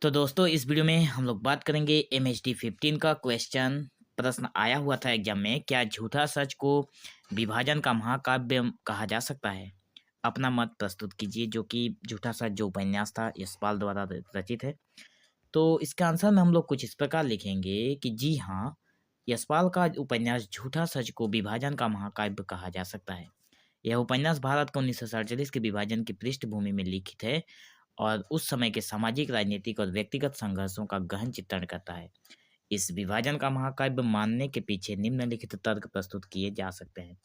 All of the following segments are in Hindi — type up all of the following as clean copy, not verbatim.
तो दोस्तों इस वीडियो में हम लोग बात करेंगे MHD 15 का क्वेश्चन। प्रश्न आया हुआ था एग्जाम में, क्या झूठा सच को विभाजन का महाकाव्य कहा जा सकता है? अपना मत प्रस्तुत कीजिए। जो कि झूठा सच जो उपन्यास था यशपाल द्वारा रचित है। तो इसका आंसर में हम लोग कुछ इस प्रकार लिखेंगे कि जी हाँ, यशपाल का उपन्यास झूठा सच को विभाजन का महाकाव्य कहा जा सकता है। यह उपन्यास भारत को 1947 के विभाजन की पृष्ठभूमि में लिखित है और उस समय के सामाजिक, राजनीतिक और व्यक्तिगत संघर्षों का गहन चित्रण करता है। इस विभाजन का महाकाव्य मानने के पीछे निम्नलिखित तर्क प्रस्तुत किए जा सकते हैं।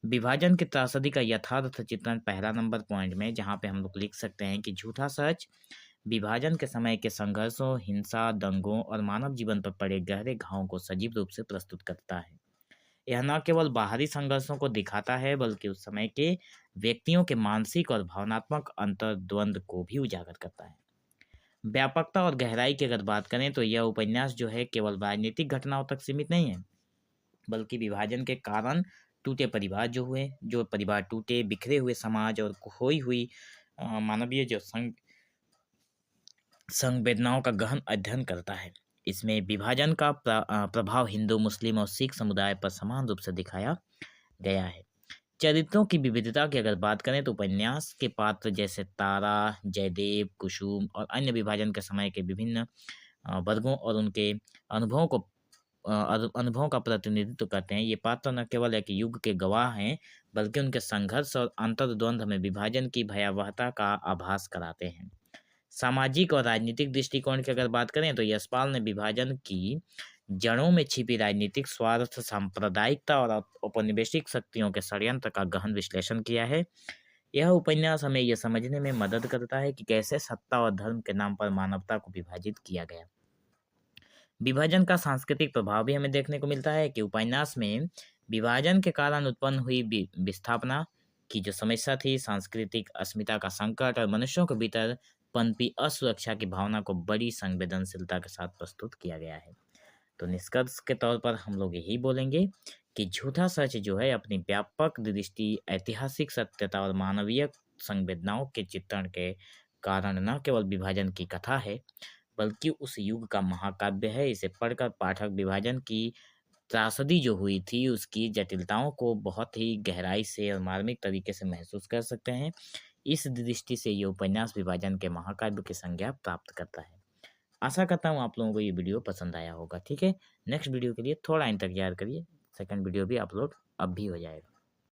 विभाजन की त्रासदी का यथार्थ चित्रण पहला नंबर पॉइंट में, जहाँ पे हम लोग लिख सकते हैं कि झूठा सच विभाजन के समय के संघर्षों, हिंसा, दंगों और मानव जीवन पर पड़े गहरे घावों को सजीव रूप से प्रस्तुत करता है। यह न केवल बाहरी संघर्षों को दिखाता है, बल्कि उस समय के व्यक्तियों के मानसिक और भावनात्मक अंतर्द्वंद को भी उजागर करता है। व्यापकता और गहराई की अगर बात करें तो यह उपन्यास जो है केवल राजनीतिक घटनाओं तक सीमित नहीं है, बल्कि विभाजन के कारण टूटे परिवार जो परिवार टूटे, बिखरे हुए समाज और खोई हुई मानवीय जो संवेदनाओं का गहन अध्ययन करता है। इसमें विभाजन का प्रभाव हिंदू, मुस्लिम और सिख समुदाय पर समान रूप से दिखाया गया है। चरित्रों की विविधता की अगर बात करें तो उपन्यास के पात्र जैसे तारा, जयदेव, कुसुम और अन्य विभाजन के समय के विभिन्न वर्गों और उनके अनुभवों का प्रतिनिधित्व करते हैं। ये पात्र न केवल एक युग के गवाह हैं, बल्कि उनके संघर्ष और अंतर्द्वंद में विभाजन की भयावहता का आभास कराते हैं। सामाजिक और राजनीतिक दृष्टिकोण की अगर बात करें तो यशपाल ने विभाजन की जड़ों में छिपी राजनीतिक स्वार्थ, सांप्रदायिकता और औपनिवेशिक शक्तियों के षड्यंत्र का गहन विश्लेषण किया है। यह उपन्यास हमें यह समझने में मदद करता है कि कैसे सत्ता और धर्म के नाम पर मानवता को विभाजित किया गया। विभाजन का सांस्कृतिक प्रभाव भी हमें देखने को मिलता है कि उपन्यास में विभाजन के कारण उत्पन्न हुई विस्थापना की जो समस्या थी, सांस्कृतिक अस्मिता का संकट और मनुष्यों के भीतर पनपी असुरक्षा की भावना को बड़ी संवेदनशीलता के साथ प्रस्तुत किया गया है। तो निष्कर्ष के तौर पर हम लोग यही बोलेंगे कि झूठा सच जो है अपनी व्यापक दृष्टि, ऐतिहासिक सत्यता और मानवीय संवेदनाओं के चित्रण के कारण न केवल विभाजन की कथा है, बल्कि उस युग का महाकाव्य है। इसे पढ़कर पाठक विभाजन की त्रासदी जो हुई थी उसकी जटिलताओं को बहुत ही गहराई से और मार्मिक तरीके से महसूस कर सकते हैं। इस दृष्टि से ये उपन्यास विभाजन के महाकाव्य की संज्ञा प्राप्त करता है। आशा करता हूँ आप लोगों को ये वीडियो पसंद आया होगा। ठीक है, नेक्स्ट वीडियो के लिए थोड़ा इंतजार करिए, सेकंड वीडियो भी अपलोड अब भी हो जाएगा।